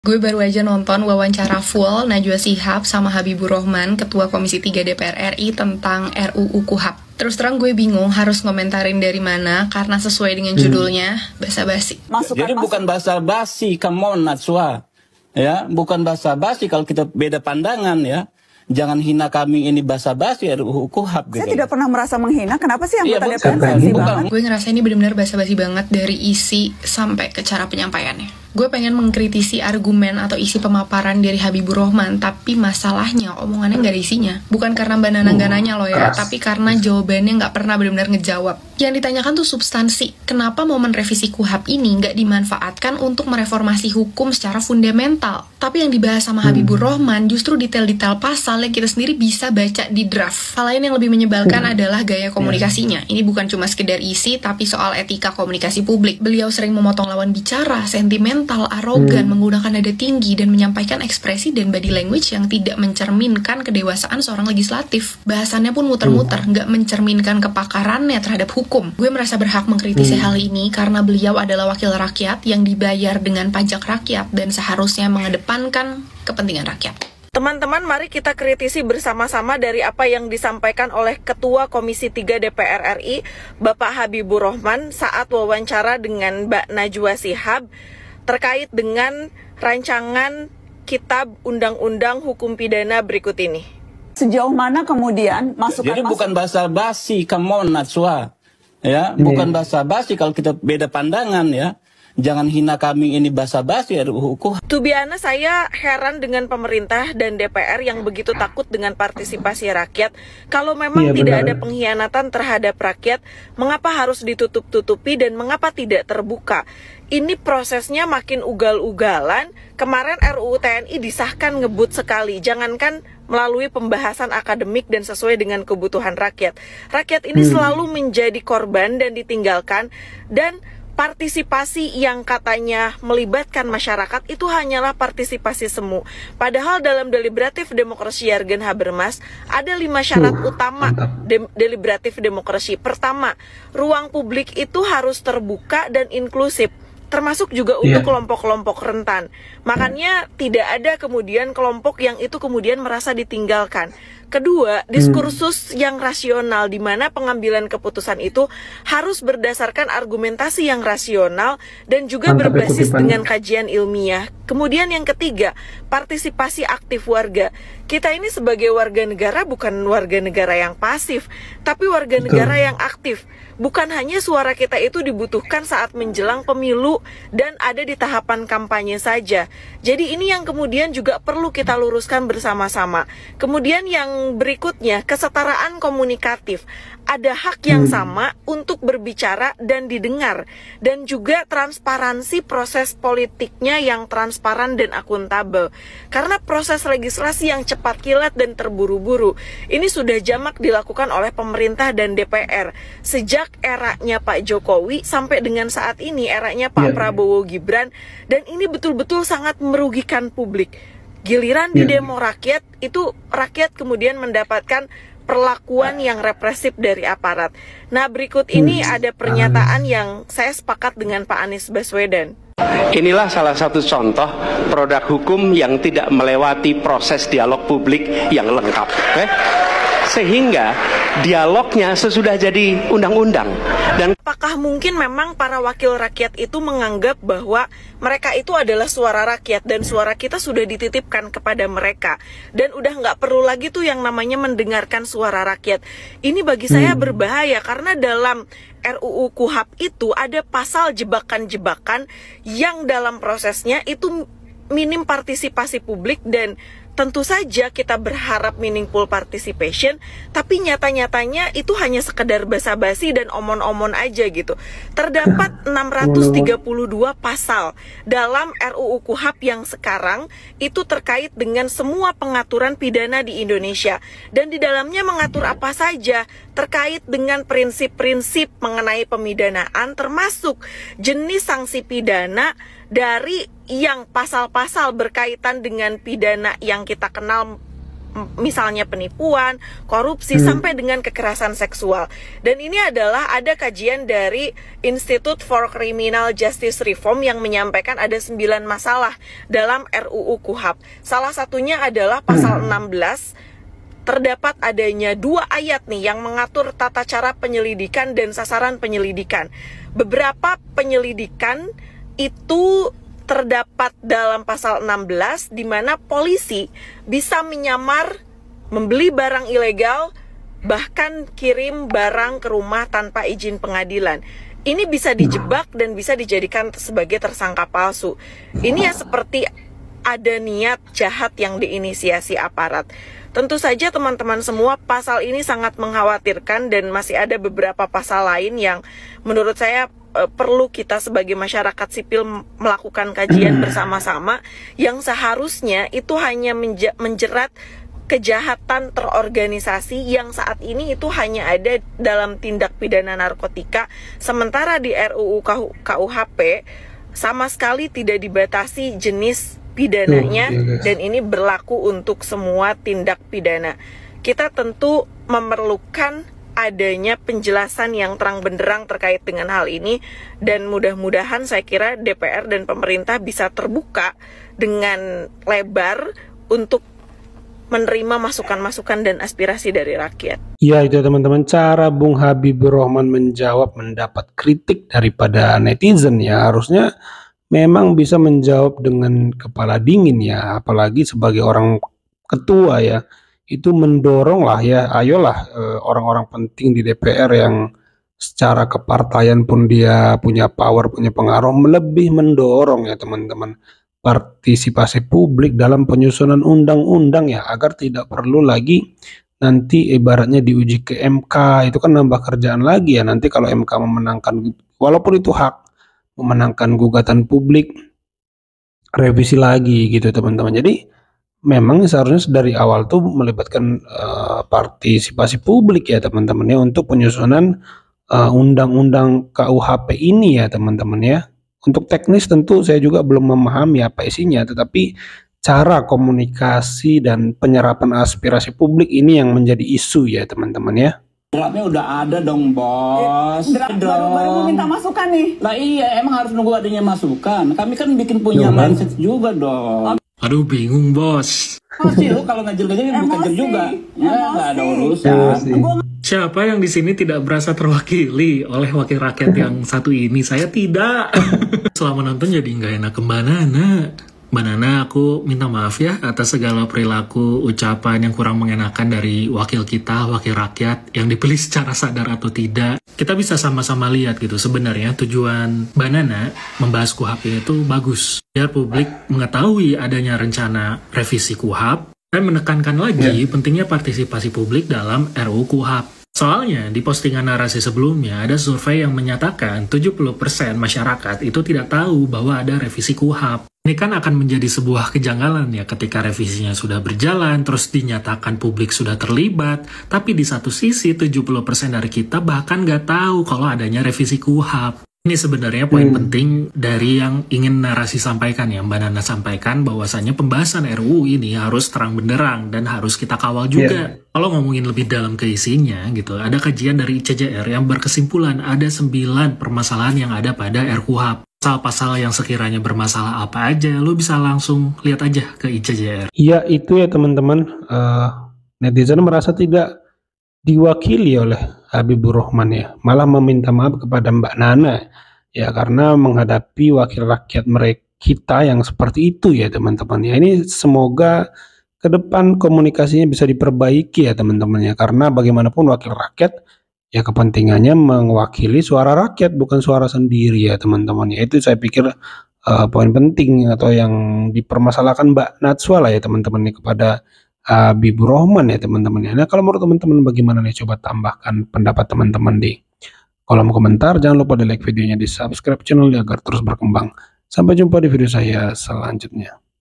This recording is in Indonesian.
Gue baru aja nonton wawancara full Najwa Shihab sama Habibur Rahman, Ketua Komisi 3 DPR RI tentang RUU KUHAP. Terus terang gue bingung harus ngomentarin dari mana, karena sesuai dengan judulnya, basa-basi. Jadi bukan basa-basi, come on Najwa. Ya, bukan basa-basi kalau kita beda pandangan ya. Jangan hina kami ini basa-basi RUU KUHAP gitu. Saya tidak pernah merasa menghina. Kenapa sih anggota DPR sensi banget? Gue ngerasa ini benar-benar basa-basi banget dari isi sampai ke cara penyampaiannya. Gue pengen mengkritisi argumen atau isi pemaparan dari Habibur Rahman, tapi masalahnya omongannya nggak ada isinya. Bukan karena Mbak Nana nggak nanya loh ya, tapi karena jawabannya nggak pernah benar-benar ngejawab. Yang ditanyakan tuh substansi. Kenapa momen revisi KUHAP ini nggak dimanfaatkan untuk mereformasi hukum secara fundamental? Tapi yang dibahas sama Habibur Rahman justru detail-detail pasal yang kita sendiri bisa baca di draft. Hal lain yang lebih menyebalkan adalah gaya komunikasinya. Ini bukan cuma sekedar isi, tapi soal etika komunikasi publik. Beliau sering memotong lawan bicara, sentimental, arogan, menggunakan nada tinggi, dan menyampaikan ekspresi dan body language yang tidak mencerminkan kedewasaan seorang legislatif. Bahasannya pun muter-muter, nggak mencerminkan kepakarannya terhadap hukum. Gue merasa berhak mengkritisi hal ini karena beliau adalah wakil rakyat yang dibayar dengan pajak rakyat dan seharusnya mengedepankan kepentingan rakyat. Teman-teman, mari kita kritisi bersama-sama dari apa yang disampaikan oleh Ketua Komisi 3 DPR RI, Bapak Habibur Rahman, saat wawancara dengan Mbak Najwa Shihab terkait dengan rancangan Kitab Undang-Undang Hukum Pidana berikut ini. Sejauh mana kemudian Jadi bukan basa-basi, come on Najwa. Ya, bukan basa-basi kalau kita beda pandangan ya. Jangan hina kami ini basa-basi RUU KUHAP. To be honest, saya heran dengan pemerintah dan DPR yang begitu takut dengan partisipasi rakyat. Kalau memang tidak ada pengkhianatan terhadap rakyat, mengapa harus ditutup-tutupi dan mengapa tidak terbuka? Ini prosesnya makin ugal-ugalan. Kemarin RUU TNI disahkan ngebut sekali. Jangankan melalui pembahasan akademik dan sesuai dengan kebutuhan rakyat. Rakyat ini selalu menjadi korban dan ditinggalkan, dan partisipasi yang katanya melibatkan masyarakat itu hanyalah partisipasi semu. Padahal dalam deliberatif demokrasi Jurgen Habermas ada 5 syarat utama deliberatif demokrasi. Pertama, ruang publik itu harus terbuka dan inklusif, termasuk juga untuk kelompok-kelompok rentan. Makanya tidak ada kemudian kelompok yang itu kemudian merasa ditinggalkan. Kedua, diskursus yang rasional, di mana pengambilan keputusan itu harus berdasarkan argumentasi yang rasional dan juga berbasis dengan kajian ilmiah. Kemudian yang ketiga, partisipasi aktif warga. Kita ini sebagai warga negara bukan warga negara yang pasif, tapi warga negara yang aktif. Bukan hanya suara kita itu dibutuhkan saat menjelang pemilu dan ada di tahapan kampanye saja. Jadi ini yang kemudian juga perlu kita luruskan bersama-sama. Kemudian yang berikutnya, kesetaraan komunikatif. Ada hak yang sama untuk berbicara dan didengar. Dan juga transparansi proses politiknya yang transparan dan akuntabel. Karena proses legislasi yang cepat kilat dan terburu-buru, ini sudah jamak dilakukan oleh pemerintah dan DPR. Sejak eranya Pak Jokowi sampai dengan saat ini eranya Pak Prabowo Gibran, dan ini betul-betul sangat merugikan publik. Giliran di demo rakyat, itu rakyat kemudian mendapatkan perlakuan yang represif dari aparat. Nah, berikut ini ada pernyataan yang saya sepakat dengan Pak Anies Baswedan. Inilah salah satu contoh produk hukum yang tidak melewati proses dialog publik yang lengkap. Sehingga dialognya sesudah jadi undang-undang. Dan apakah mungkin memang para wakil rakyat itu menganggap bahwa mereka itu adalah suara rakyat dan suara kita sudah dititipkan kepada mereka, dan udah nggak perlu lagi tuh yang namanya mendengarkan suara rakyat? Ini bagi saya berbahaya, karena dalam RUU KUHAP itu ada pasal jebakan-jebakan yang dalam prosesnya itu minim partisipasi publik, dan tentu saja kita berharap meaningful participation, tapi nyata-nyatanya itu hanya sekedar basa-basi dan omon-omon aja gitu. Terdapat 632 pasal dalam RUU KUHAP yang sekarang itu terkait dengan semua pengaturan pidana di Indonesia. Dan di dalamnya mengatur apa saja terkait dengan prinsip-prinsip mengenai pemidanaan, termasuk jenis sanksi pidana dari yang pasal-pasal berkaitan dengan pidana yang kita kenal misalnya penipuan, korupsi, sampai dengan kekerasan seksual. Dan ini adalah ada kajian dari Institute for Criminal Justice Reform yang menyampaikan ada 9 masalah dalam RUU KUHP. Salah satunya adalah pasal 16, terdapat adanya 2 ayat nih yang mengatur tata cara penyelidikan dan sasaran penyelidikan. Beberapa penyelidikan itu terdapat dalam pasal 16 di mana polisi bisa menyamar, membeli barang ilegal, bahkan kirim barang ke rumah tanpa izin pengadilan. Ini bisa dijebak dan bisa dijadikan sebagai tersangka palsu. Ini ya seperti ada niat jahat yang diinisiasi aparat. Tentu saja teman-teman semua, pasal ini sangat mengkhawatirkan dan masih ada beberapa pasal lain yang menurut saya perlu kita sebagai masyarakat sipil melakukan kajian bersama-sama, yang seharusnya itu hanya menjerat kejahatan terorganisasi yang saat ini itu hanya ada dalam tindak pidana narkotika, sementara di RUU KUHP sama sekali tidak dibatasi jenis pidananya, dan ini berlaku untuk semua tindak pidana. Kita tentu memerlukan adanya penjelasan yang terang benderang terkait dengan hal ini, dan mudah-mudahan saya kira DPR dan pemerintah bisa terbuka dengan lebar untuk menerima masukan-masukan dan aspirasi dari rakyat. Ya, itu teman-teman cara Bung Habibur Rahman menjawab mendapat kritik daripada netizen ya. Harusnya memang bisa menjawab dengan kepala dingin ya, apalagi sebagai orang ketua ya. Itu mendorong lah ya, ayolah orang-orang penting di DPR yang secara kepartaian pun dia punya power, punya pengaruh, lebih mendorong ya teman-teman partisipasi publik dalam penyusunan undang-undang ya, agar tidak perlu lagi nanti ibaratnya diuji ke MK, itu kan nambah kerjaan lagi ya. Nanti kalau MK memenangkan, walaupun itu hak, memenangkan gugatan publik, revisi lagi gitu teman-teman. Jadi memang seharusnya dari awal tuh melibatkan partisipasi publik ya teman-teman ya, untuk penyusunan undang-undang KUHP ini ya teman-teman ya. Untuk teknis tentu saya juga belum memahami apa isinya, tetapi cara komunikasi dan penyerapan aspirasi publik ini yang menjadi isu ya teman-teman ya. Draftnya udah ada dong bos. Baru minta masukan nih. Lah iya, emang harus nunggu adanya masukan. Kami kan bikin punya mindset juga dong. Aduh bingung bos. Pasti lu kalau ngajar-ngajar bukan juga. Ya nggak ada urusan. Siapa yang di sini tidak berasa terwakili oleh wakil rakyat yang satu ini? Saya tidak. Selama nonton jadi nggak enak ke Mbak Nana. Mbak Nana, aku minta maaf ya atas segala perilaku, ucapan yang kurang mengenakan dari wakil kita, wakil rakyat, yang dipilih secara sadar atau tidak. Kita bisa sama-sama lihat gitu, sebenarnya tujuan Mbak Nana membahas KUHP itu bagus. Biar publik mengetahui adanya rencana revisi KUHP, dan menekankan lagi pentingnya partisipasi publik dalam RUU KUHP. Soalnya di postingan narasi sebelumnya ada survei yang menyatakan 70% masyarakat itu tidak tahu bahwa ada revisi KUHP. Ini kan akan menjadi sebuah kejanggalan ya ketika revisinya sudah berjalan, terus dinyatakan publik sudah terlibat, tapi di satu sisi 70% dari kita bahkan nggak tahu kalau adanya revisi KUHP. Ini sebenarnya poin penting dari yang ingin narasi sampaikan ya, Mbak Nana sampaikan bahwasannya pembahasan RUU ini harus terang benderang dan harus kita kawal juga. Kalau ngomongin lebih dalam ke isinya gitu, ada kajian dari ICJR yang berkesimpulan ada 9 permasalahan yang ada pada RKUHP. Pasal-pasal yang sekiranya bermasalah apa aja, lu bisa langsung lihat aja ke ICJR. Iya itu ya teman-teman, netizen merasa tidak diwakili oleh Habibur Rahman ya, malah meminta maaf kepada Mbak Nana ya, karena menghadapi wakil rakyat mereka kita yang seperti itu ya teman-teman ya. Ini semoga ke depan komunikasinya bisa diperbaiki ya teman-teman ya, karena bagaimanapun wakil rakyat ya kepentingannya mewakili suara rakyat, bukan suara sendiri ya teman-teman ya. Itu saya pikir poin penting atau yang dipermasalahkan Mbak Natswa lah ya teman-teman ya, kepada Habibur Rahman ya teman-teman ya. Nah kalau menurut teman-teman bagaimana nih, coba tambahkan pendapat teman-teman di kolom komentar. Jangan lupa di like videonya, di subscribe channel agar terus berkembang. Sampai jumpa di video saya selanjutnya.